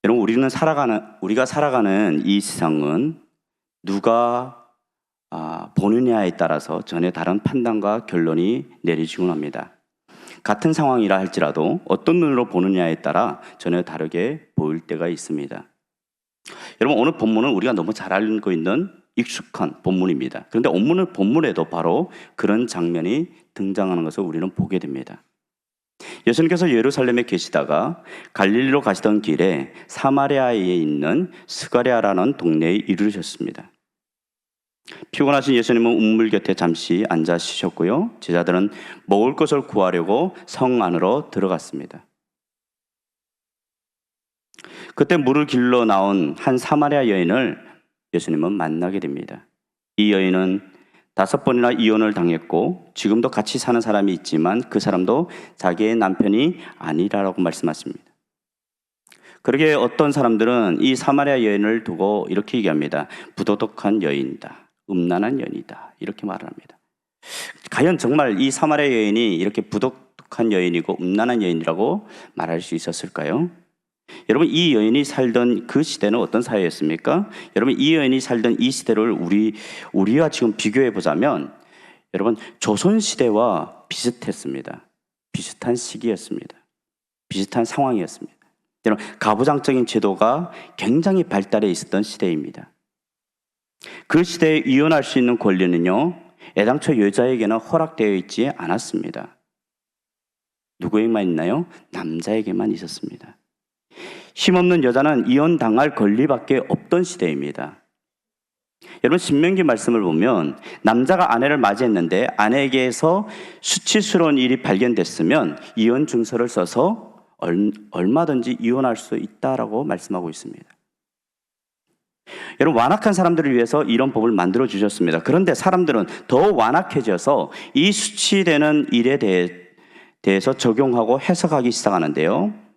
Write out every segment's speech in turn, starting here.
여러분, 우리가 살아가는 이 세상은 누가 보느냐에 따라서 전혀 다른 판단과 결론이 내려지곤 합니다. 같은 상황이라 할지라도 어떤 눈으로 보느냐에 따라 전혀 다르게 보일 때가 있습니다. 여러분, 오늘 본문은 우리가 너무 잘 알고 있는 익숙한 본문입니다. 그런데 본문에도 바로 그런 장면이 등장하는 것을 우리는 보게 됩니다. 예수님께서 예루살렘에 계시다가 갈릴리로 가시던 길에 사마리아에 있는 스가랴라는 동네에 이르셨습니다. 피곤하신 예수님은 우물 곁에 잠시 앉아 쉬셨고요. 제자들은 먹을 것을 구하려고 성 안으로 들어갔습니다. 그때 물을 길러 나온 한 사마리아 여인을 예수님은 만나게 됩니다. 이 여인은 5번이나 이혼을 당했고 지금도 같이 사는 사람이 있지만 그 사람도 자기의 남편이 아니라고 말씀하십니다. 그러게 어떤 사람들은 이 사마리아 여인을 두고 이렇게 얘기합니다. 부도덕한 여인이다. 음란한 여인이다. 이렇게 말을 합니다. 과연 정말 이 사마리아 여인이 이렇게 부도덕한 여인이고 음란한 여인이라고 말할 수 있었을까요? 여러분, 이 여인이 살던 그 시대는 어떤 사회였습니까? 여러분, 이 여인이 살던 이 시대를 우리와 지금 비교해 보자면 여러분, 조선시대와 비슷했습니다. 비슷한 시기였습니다. 비슷한 상황이었습니다. 여러분, 가부장적인 제도가 굉장히 발달해 있었던 시대입니다. 그 시대에 이혼할 수 있는 권리는요, 애당초 여자에게는 허락되어 있지 않았습니다. 누구에게만 있나요? 남자에게만 있었습니다. 힘없는 여자는 이혼당할 권리밖에 없던 시대입니다. 여러분, 신명기 말씀을 보면 남자가 아내를 맞이했는데 아내에게서 수치스러운 일이 발견됐으면 이혼 증서를 써서 얼마든지 이혼할 수 있다라고 말씀하고 있습니다. 여러분, 완악한 사람들을 위해서 이런 법을 만들어 주셨습니다. 그런데 사람들은 더 완악해져서 이 수치되는 일에 대해서 적용하고 해석하기 시작하는데요.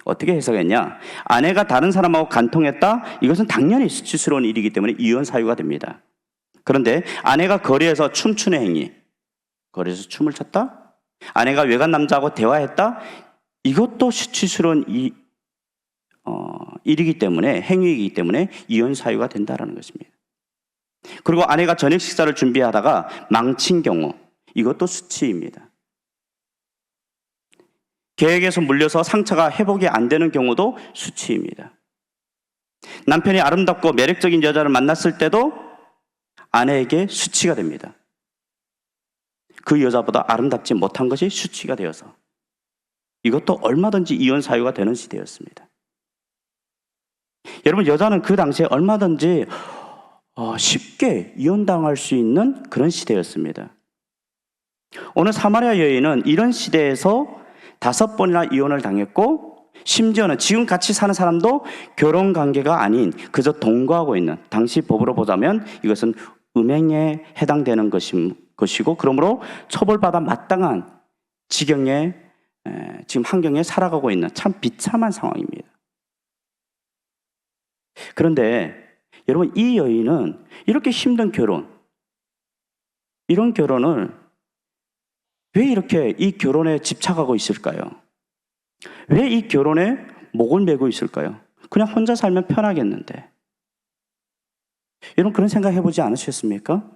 어떻게 해석했냐? 아내가 다른 사람하고 간통했다? 이것은 당연히 수치스러운 일이기 때문에 이혼 사유가 됩니다. 그런데 아내가 거리에서 춤추는 행위, 거리에서 춤을 췄다? 아내가 외간 남자하고 대화했다? 이것도 수치스러운 일이기 때문에, 행위이기 때문에 이혼 사유가 된다는 것입니다. 그리고 아내가 저녁 식사를 준비하다가 망친 경우, 이것도 수치입니다. 계획에서 물려서 상처가 회복이 안 되는 경우도 수치입니다. 남편이 아름답고 매력적인 여자를 만났을 때도 아내에게 수치가 됩니다. 그 여자보다 아름답지 못한 것이 수치가 되어서 이것도 얼마든지 이혼 사유가 되는 시대였습니다. 여러분, 여자는 그 당시에 얼마든지 쉽게 이혼당할 수 있는 그런 시대였습니다. 오늘 사마리아 여인은 이런 시대에서 5번이나 이혼을 당했고 심지어는 지금 같이 사는 사람도 결혼 관계가 아닌 그저 동거하고 있는, 당시 법으로 보자면 이것은 음행에 해당되는 것이고 그러므로 처벌받아 마땅한 지경에 지금 환경에 살아가고 있는 참 비참한 상황입니다. 그런데 여러분, 이 여인은 이렇게 힘든 이런 결혼을 왜 이렇게 이 결혼에 집착하고 있을까요? 왜 이 결혼에 목을 메고 있을까요? 그냥 혼자 살면 편하겠는데. 여러분, 그런 생각 해보지 않으셨습니까?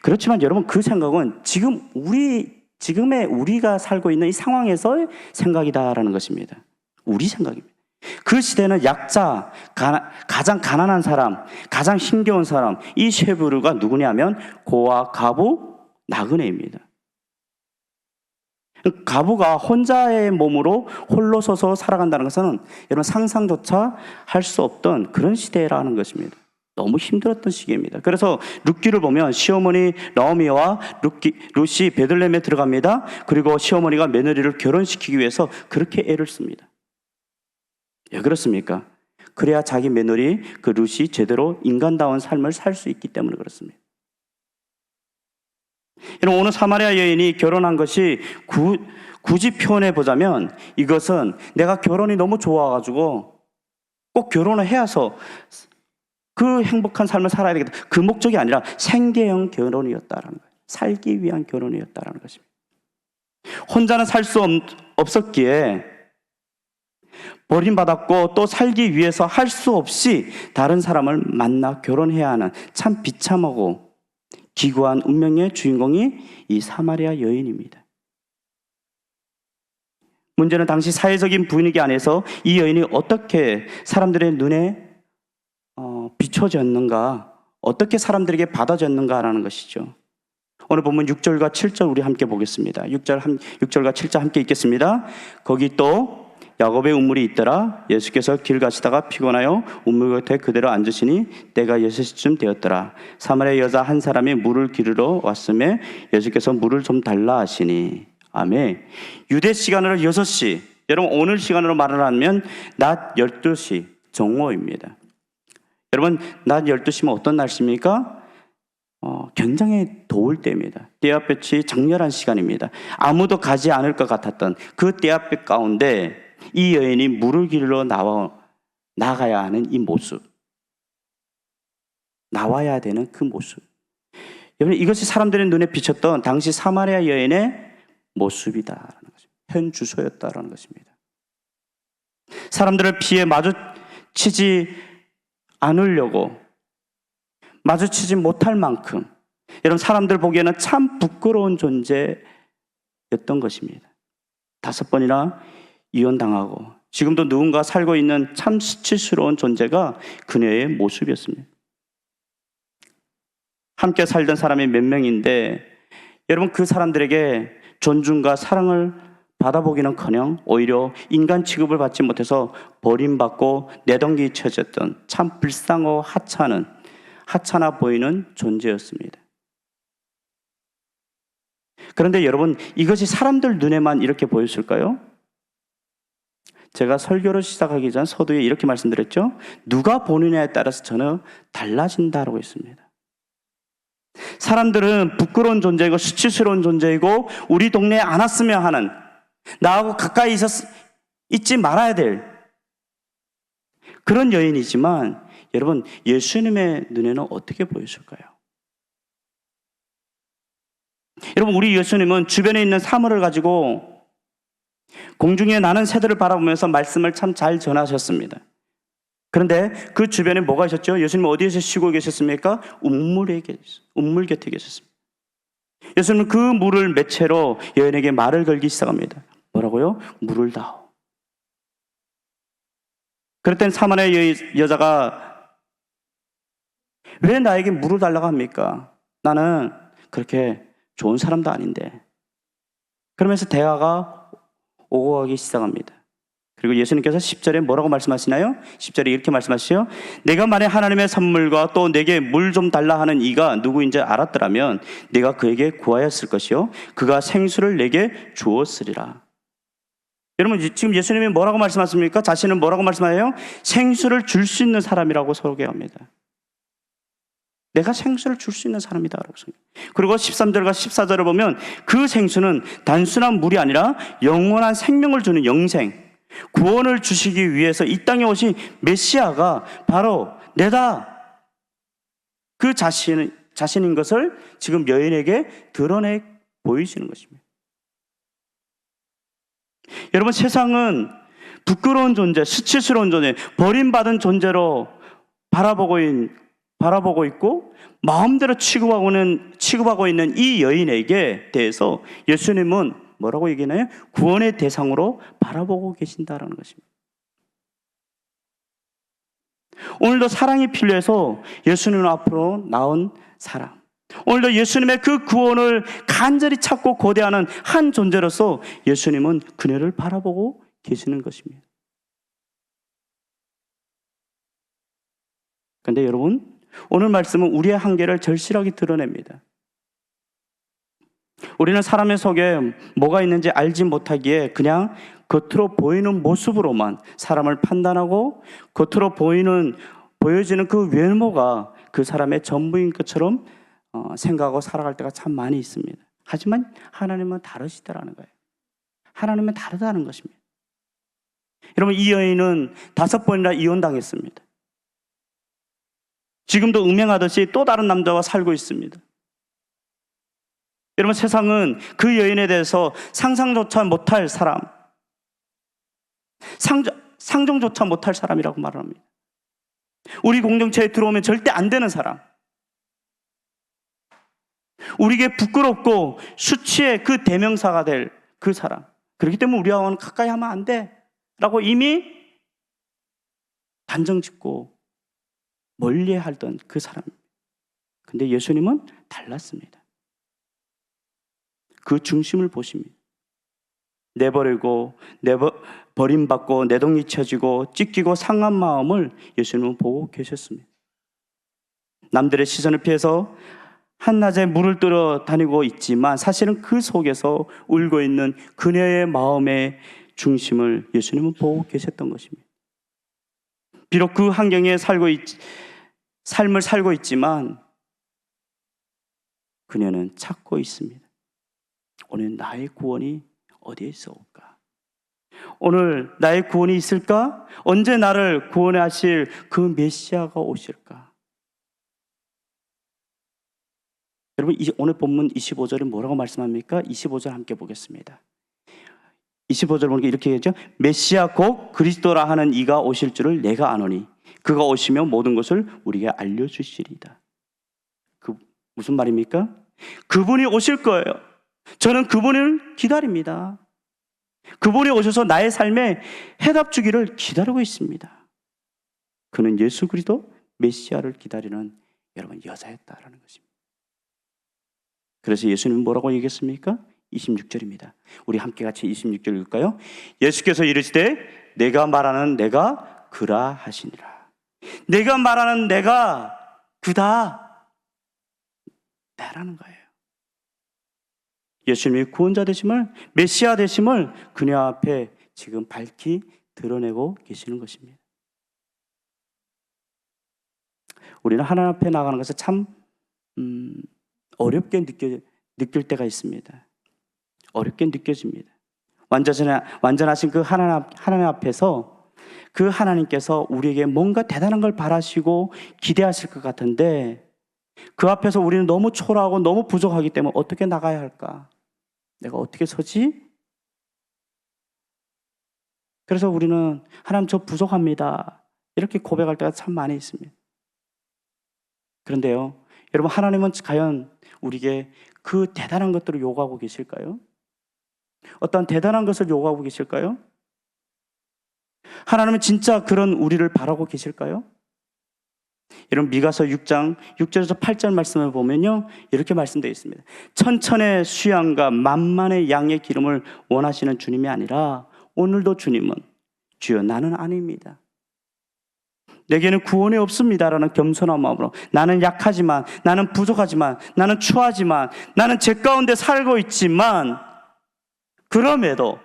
그렇지만 여러분, 그 생각은 지금의 우리가 살고 있는 이 상황에서의 생각이다라는 것입니다. 우리 생각입니다. 그 시대는 약자, 가장 가난한 사람, 가장 힘겨운 사람, 이 세 부류가 누구냐면 고아, 가부, 나그네입니다. 가부가 혼자의 몸으로 홀로 서서 살아간다는 것은 여러분 상상조차 할 수 없던 그런 시대라는 것입니다. 너무 힘들었던 시기입니다. 그래서 룻기를 보면 시어머니 나오미와 룻이 베들레헴에 들어갑니다. 그리고 시어머니가 며느리를 결혼시키기 위해서 그렇게 애를 씁니다. 왜 그렇습니까? 그래야 자기 며느리 그 룻이 제대로 인간다운 삶을 살 수 있기 때문에 그렇습니다. 여러분, 오늘 사마리아 여인이 결혼한 것이 굳이 표현해 보자면 이것은 내가 결혼이 너무 좋아가지고 꼭 결혼을 해서 그 행복한 삶을 살아야 되겠다. 그 목적이 아니라 생계형 결혼이었다라는 거예요. 살기 위한 결혼이었다라는 것입니다. 혼자는 살 수 없었기에 버림받았고 또 살기 위해서 할 수 없이 다른 사람을 만나 결혼해야 하는 참 비참하고 기구한 운명의 주인공이 이 사마리아 여인입니다. 문제는 당시 사회적인 분위기 안에서 이 여인이 어떻게 사람들의 눈에 비춰졌는가, 어떻게 사람들에게 받아졌는가라는 것이죠. 오늘 보면 6절과 7절 우리 함께 보겠습니다. 6절과 7절 함께 읽겠습니다. 거기 또 야곱의 우물이 있더라. 예수께서 길 가시다가 피곤하여 우물 곁에 그대로 앉으시니 때가 6시쯤 되었더라. 사마리아 여자 한 사람이 물을 기르러 왔음에 예수께서 물을 좀 달라 하시니. 아멘. 유대 시간으로 6시, 여러분 오늘 시간으로 말을 하면 낮 12시 정오입니다. 여러분 낮 12시면 어떤 날씨입니까? 굉장히 더울 때입니다. 때압볕이 장렬한 시간입니다. 아무도 가지 않을 것 같았던 그 때압볕 가운데 이 여인이 물을 기르러 나가야 하는 이 모습, 나와야 되는 그 모습, 여러분 이것이 사람들의 눈에 비쳤던 당시 사마리아 여인의 모습이다라는 것입니다. 현 주소였다라는 것입니다. 사람들을 피해 마주치지 않으려고 마주치지 못할 만큼 여러분 사람들 보기에는 참 부끄러운 존재였던 것입니다. 5번이나 이혼당하고 지금도 누군가 살고 있는 참 수치스러운 존재가 그녀의 모습이었습니다. 함께 살던 사람이 몇 명인데 여러분 그 사람들에게 존중과 사랑을 받아보기는커녕 오히려 인간 취급을 받지 못해서 버림받고 내동기 쳐졌던 참 불쌍하고 하찮아 보이는 존재였습니다. 그런데 여러분 이것이 사람들 눈에만 이렇게 보였을까요? 제가 설교를 시작하기 전 서두에 이렇게 말씀드렸죠. 누가 보느냐에 따라서 전혀 달라진다라고 했습니다. 사람들은 부끄러운 존재이고 수치스러운 존재이고 우리 동네에 안 왔으면 하는, 나하고 가까이 있지 말아야 될 그런 여인이지만 여러분 예수님의 눈에는 어떻게 보였을까요? 여러분 우리 예수님은 주변에 있는 사물을 가지고 공중에 나는 새들을 바라보면서 말씀을 참 잘 전하셨습니다. 그런데 그 주변에 뭐가 있었죠? 예수님은 어디에서 쉬고 계셨습니까? 우물 곁에 계셨습니다. 예수님은 그 물을 매체로 여인에게 말을 걸기 시작합니다. 뭐라고요? 물을 다오. 그랬더니 사마리아 여자가 왜 나에게 물을 달라고 합니까? 나는 그렇게 좋은 사람도 아닌데. 그러면서 대화가 오고 가기 시작합니다. 그리고 예수님께서 10절에 뭐라고 말씀하시나요? 10절에 이렇게 말씀하시죠. 내가 만약 하나님의 선물과 또 내게 물 좀 달라 하는 이가 누구인지 알았더라면 내가 그에게 구하였을 것이요 그가 생수를 내게 주었으리라. 여러분 지금 예수님이 뭐라고 말씀하십니까? 자신은 뭐라고 말씀하세요? 생수를 줄 수 있는 사람이라고 소개합니다. 내가 생수를 줄 수 있는 사람이다. 그리고 13절과 14절을 보면 그 생수는 단순한 물이 아니라 영원한 생명을 주는 영생, 구원을 주시기 위해서 이 땅에 오신 메시아가 바로 내다, 그 자신인 것을 지금 여인에게 드러내 보이시는 것입니다. 여러분 세상은 부끄러운 존재, 수치스러운 존재, 버림받은 존재로 바라보고 있고 마음대로 취급하고 있는 이 여인에게 대해서 예수님은 뭐라고 얘기하나요? 구원의 대상으로 바라보고 계신다라는 것입니다. 오늘도 사랑이 필요해서 예수님 앞으로 나온 사람, 오늘도 예수님의 그 구원을 간절히 찾고 고대하는 한 존재로서 예수님은 그녀를 바라보고 계시는 것입니다. 그런데 여러분 오늘 말씀은 우리의 한계를 절실하게 드러냅니다. 우리는 사람의 속에 뭐가 있는지 알지 못하기에 그냥 겉으로 보이는 모습으로만 사람을 판단하고 겉으로 보여지는 그 외모가 그 사람의 전부인 것처럼 생각하고 살아갈 때가 참 많이 있습니다. 하지만 하나님은 다르시다라는 거예요. 하나님은 다르다는 것입니다. 여러분 이 여인은 5번이나 이혼당했습니다. 지금도 음행하듯이 또 다른 남자와 살고 있습니다. 여러분 세상은 그 여인에 대해서 상상조차 못할 사람, 상종조차 못할 사람이라고 말합니다. 우리 공동체에 들어오면 절대 안 되는 사람, 우리에게 부끄럽고 수치의 그 대명사가 될 그 사람. 그렇기 때문에 우리와는 가까이 하면 안 돼 라고 이미 단정 짓고 멀리 하던 그 사람입니다. 근데 예수님은 달랐습니다. 그 중심을 보십니다. 내버리고 버림받고 내동이 쳐지고 찢기고 상한 마음을 예수님은 보고 계셨습니다. 남들의 시선을 피해서 한낮에 물을 뜨러 다니고 있지만 사실은 그 속에서 울고 있는 그녀의 마음의 중심을 예수님은 보고 계셨던 것입니다. 비록 그 환경에 삶을 살고 있지만 그녀는 찾고 있습니다. 오늘 나의 구원이 어디에 있을까? 오늘 나의 구원이 있을까? 언제 나를 구원하실 그 메시아가 오실까? 여러분, 오늘 본문 25절은 뭐라고 말씀합니까? 25절 함께 보겠습니다. 25절 보니까 이렇게 얘기하죠. 메시아 곧 그리스도라 하는 이가 오실 줄을 내가 아노니 그가 오시면 모든 것을 우리에게 알려주시리이다. 무슨 말입니까? 그분이 오실 거예요. 저는 그분을 기다립니다. 그분이 오셔서 나의 삶에 해답 주기를 기다리고 있습니다. 그는 예수 그리스도 메시아를 기다리는 여러분 여자였다라는 것입니다. 그래서 예수님은 뭐라고 얘기했습니까? 26절입니다. 우리 함께 같이 26절 읽을까요? 예수께서 이르시되 내가 말하는 내가 그라 하시니라. 내가 말하는 내가 그다 나라는 거예요. 예수님이 구원자 되심을, 메시아 되심을 그녀 앞에 지금 밝히 드러내고 계시는 것입니다. 우리는 하나님 앞에 나가는 것을 참 어렵게 느낄 때가 있습니다. 어렵게 느껴집니다. 완전하신 그 하나님 앞에서 그 하나님께서 우리에게 뭔가 대단한 걸 바라시고 기대하실 것 같은데 그 앞에서 우리는 너무 초라하고 너무 부족하기 때문에 어떻게 나가야 할까? 내가 어떻게 서지? 그래서 우리는 하나님 저 부족합니다. 이렇게 고백할 때가 참 많이 있습니다. 그런데요, 여러분 하나님은 과연 우리에게 그 대단한 것들을 요구하고 계실까요? 어떤 대단한 것을 요구하고 계실까요? 하나님은 진짜 그런 우리를 바라고 계실까요? 여러분 미가서 6장 6절에서 8절 말씀을 보면요 이렇게 말씀되어 있습니다. 천천의 수양과 만만의 양의 기름을 원하시는 주님이 아니라 오늘도 주님은 주여 나는 아닙니다. 내게는 구원이 없습니다라는 겸손한 마음으로 나는 약하지만 나는 부족하지만 나는 추하지만 나는 제 가운데 살고 있지만 그럼에도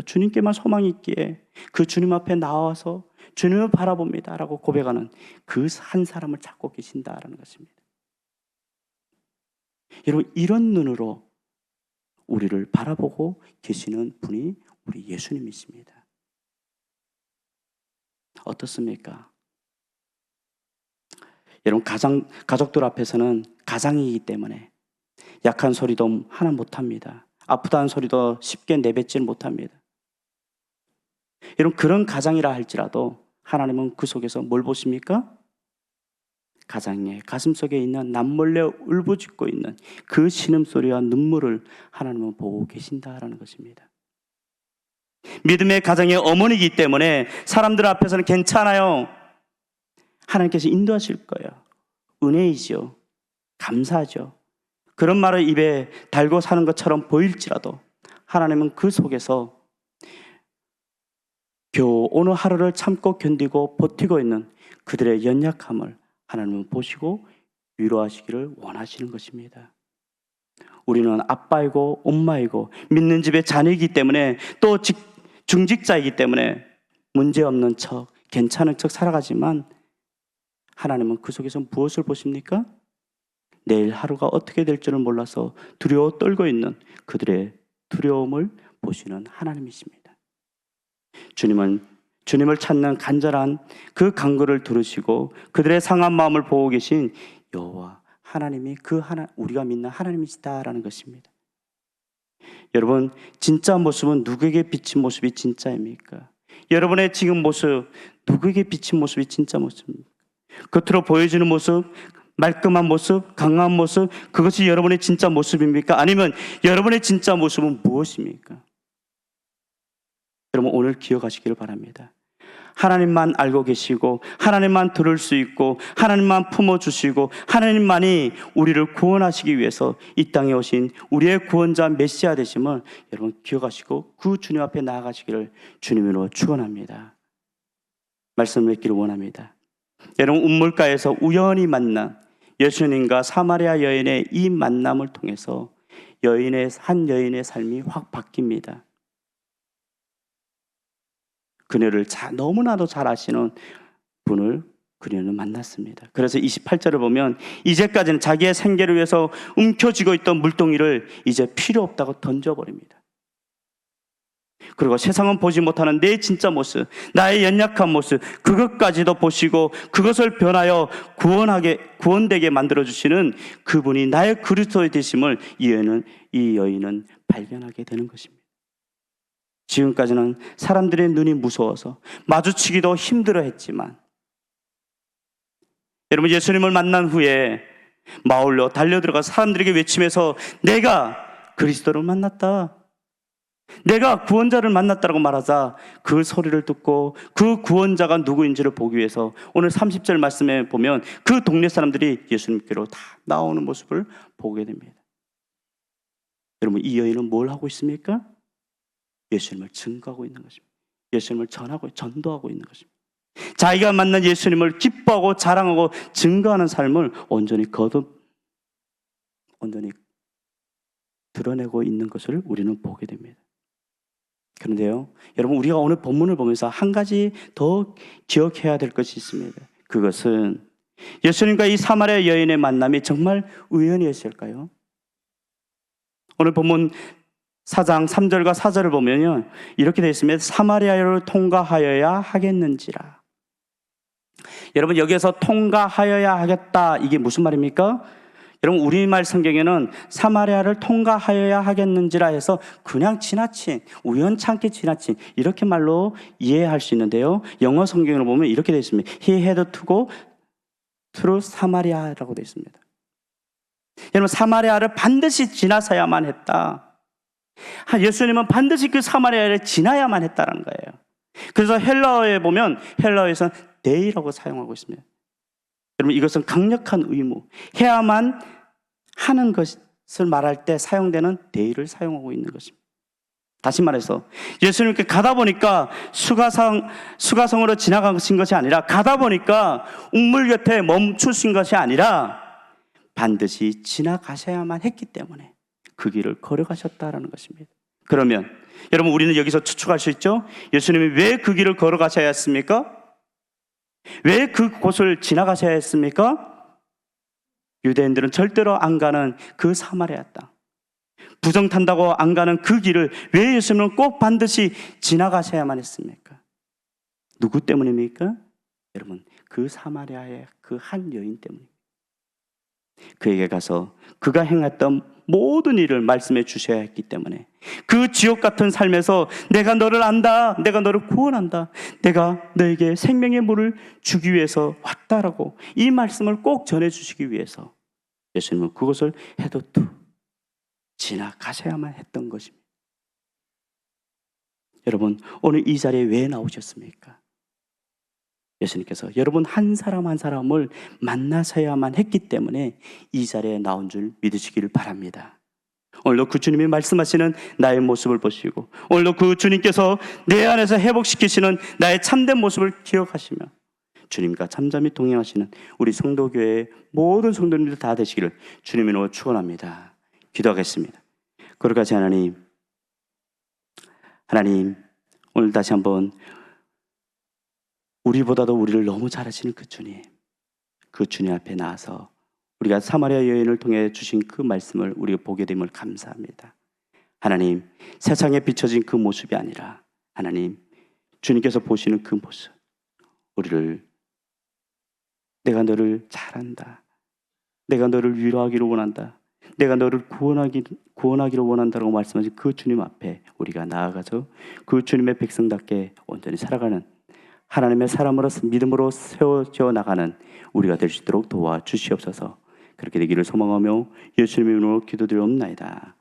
주님께만 소망이 있기에 그 주님 앞에 나와서 주님을 바라봅니다 라고 고백하는 그 한 사람을 찾고 계신다라는 것입니다. 여러분 이런 눈으로 우리를 바라보고 계시는 분이 우리 예수님이십니다. 어떻습니까? 여러분 가족들 앞에서는 가장이기 때문에 약한 소리도 하나 못합니다. 아프다는 소리도 쉽게 내뱉지는 못합니다. 여러분 그런 가장이라 할지라도 하나님은 그 속에서 뭘 보십니까? 가장의 가슴 속에 있는 남몰래 울부짖고 있는 그 신음소리와 눈물을 하나님은 보고 계신다라는 것입니다. 믿음의 가정의 어머니이기 때문에 사람들 앞에서는 괜찮아요. 하나님께서 인도하실 거예요. 은혜이죠. 감사하죠. 그런 말을 입에 달고 사는 것처럼 보일지라도 하나님은 그 속에서 겨우 어느 하루를 참고 견디고 버티고 있는 그들의 연약함을 하나님은 보시고 위로하시기를 원하시는 것입니다. 우리는 아빠이고 엄마이고 믿는 집의 자녀이기 때문에 또 중직자이기 때문에 문제없는 척 괜찮은 척 살아가지만 하나님은 그 속에서 무엇을 보십니까? 내일 하루가 어떻게 될 줄을 몰라서 두려워 떨고 있는 그들의 두려움을 보시는 하나님이십니다. 주님은 주님을 찾는 간절한 그 간구를 들으시고 그들의 상한 마음을 보고 계신 여호와 하나님이 우리가 믿는 하나님이시다라는 것입니다. 여러분 진짜 모습은 누구에게 비친 모습이 진짜입니까? 여러분의 지금 모습, 누구에게 비친 모습이 진짜 모습입니까? 겉으로 보여지는 모습, 말끔한 모습, 강한 모습, 그것이 여러분의 진짜 모습입니까? 아니면 여러분의 진짜 모습은 무엇입니까? 여러분 오늘 기억하시기를 바랍니다. 하나님만 알고 계시고 하나님만 들을 수 있고 하나님만 품어주시고 하나님만이 우리를 구원하시기 위해서 이 땅에 오신 우리의 구원자 메시아 되심을 여러분 기억하시고 그 주님 앞에 나아가시기를 주님으로 축원합니다. 말씀을 맺기를 원합니다. 여러분 우물가에서 우연히 만난 예수님과 사마리아 여인의 이 만남을 통해서 한 여인의 삶이 확 바뀝니다. 그녀를 너무나도 잘 아시는 분을 그녀는 만났습니다. 그래서 28절을 보면 이제까지는 자기의 생계를 위해서 움켜쥐고 있던 물동이를 이제 필요 없다고 던져버립니다. 그리고 세상은 보지 못하는 내 진짜 모습, 나의 연약한 모습, 그것까지도 보시고 그것을 변하여 구원되게 만들어주시는 그분이 나의 그리스도의 되심을 이 여인은 발견하게 되는 것입니다. 지금까지는 사람들의 눈이 무서워서 마주치기도 힘들어했지만 여러분 예수님을 만난 후에 마을로 달려들어가 사람들에게 외치면서 내가 그리스도를 만났다, 내가 구원자를 만났다라고 말하자 그 소리를 듣고 그 구원자가 누구인지를 보기 위해서 오늘 30절 말씀에 보면 그 동네 사람들이 예수님께로 다 나오는 모습을 보게 됩니다. 여러분 이 여인은 뭘 하고 있습니까? 예수님을 증거하고 있는 것입니다. 예수님을 전도하고 있는 것입니다. 자기가 만난 예수님을 기뻐하고 자랑하고 증거하는 삶을 온전히 드러내고 있는 것을 우리는 보게 됩니다. 그런데요, 여러분 우리가 오늘 본문을 보면서 한 가지 더 기억해야 될 것이 있습니다. 그것은 예수님과 이 사마리아 여인의 만남이 정말 우연이었을까요? 오늘 본문 4장 3절과 4절을 보면요 이렇게 되어 있습니다. 사마리아를 통과하여야 하겠는지라. 여러분 여기에서 통과하여야 하겠다, 이게 무슨 말입니까? 여러분 우리말 성경에는 사마리아를 통과하여야 하겠는지라 해서 그냥 우연찮게 지나친 이렇게 말로 이해할 수 있는데요, 영어 성경으로 보면 이렇게 되어 있습니다. He had to go through Samaria라고 되어 있습니다. 여러분 사마리아를 반드시 지나서야만 했다. 예수님은 반드시 그 사마리아를 지나야만 했다는 거예요. 그래서 헬라어에 보면 헬라어에서는 데이라고 사용하고 있습니다. 여러분 이것은 강력한 의무, 해야만 하는 것을 말할 때 사용되는 데이를 사용하고 있는 것입니다. 다시 말해서 예수님께 가다 보니까 수가성으로 지나가신 것이 아니라 가다 보니까 우물 곁에 멈추신 것이 아니라 반드시 지나가셔야만 했기 때문에 그 길을 걸어가셨다라는 것입니다. 그러면 여러분 우리는 여기서 추측할 수 있죠? 예수님이 왜 그 길을 걸어가셔야 했습니까? 왜 그곳을 지나가셔야 했습니까? 유대인들은 절대로 안 가는 그 사마리아 땅, 부정탄다고 안 가는 그 길을 왜 예수님은 꼭 반드시 지나가셔야만 했습니까? 누구 때문입니까? 여러분 그 사마리아의 그 한 여인 때문입니다. 그에게 가서 그가 행했던 모든 일을 말씀해 주셔야 했기 때문에 그 지옥 같은 삶에서 내가 너를 안다, 내가 너를 구원한다, 내가 너에게 생명의 물을 주기 위해서 왔다라고 이 말씀을 꼭 전해 주시기 위해서 예수님은 그것을 해도투 지나가셔야만 했던 것입니다. 여러분 오늘 이 자리에 왜 나오셨습니까? 예수님께서 여러분 한 사람 한 사람을 만나셔야만 했기 때문에 이 자리에 나온 줄 믿으시기를 바랍니다. 오늘도 그 주님이 말씀하시는 나의 모습을 보시고 오늘도 그 주님께서 내 안에서 회복시키시는 나의 참된 모습을 기억하시며 주님과 잠잠히 동행하시는 우리 성도교회의 모든 성도님들 다 되시기를 주님의 이름으로 축원합니다. 기도하겠습니다. 거룩하신 하나님 오늘 다시 한번 우리보다도 우리를 너무 잘 아시는 그 주님 앞에 나와서 우리가 사마리아 여인을 통해 주신 그 말씀을 우리가 보게 됨을 감사합니다. 하나님 세상에 비춰진 그 모습이 아니라 하나님 주님께서 보시는 그 모습, 우리를 내가 너를 잘 안다, 내가 너를 위로하기를 원한다, 내가 너를 구원하기를 원한다고 말씀하신 그 주님 앞에 우리가 나아가서 그 주님의 백성답게 온전히 살아가는 하나님의 사람으로서 믿음으로 세워져 나가는 우리가 될 수 있도록 도와주시옵소서. 그렇게 되기를 소망하며 예수님의 이름으로 기도드리옵나이다.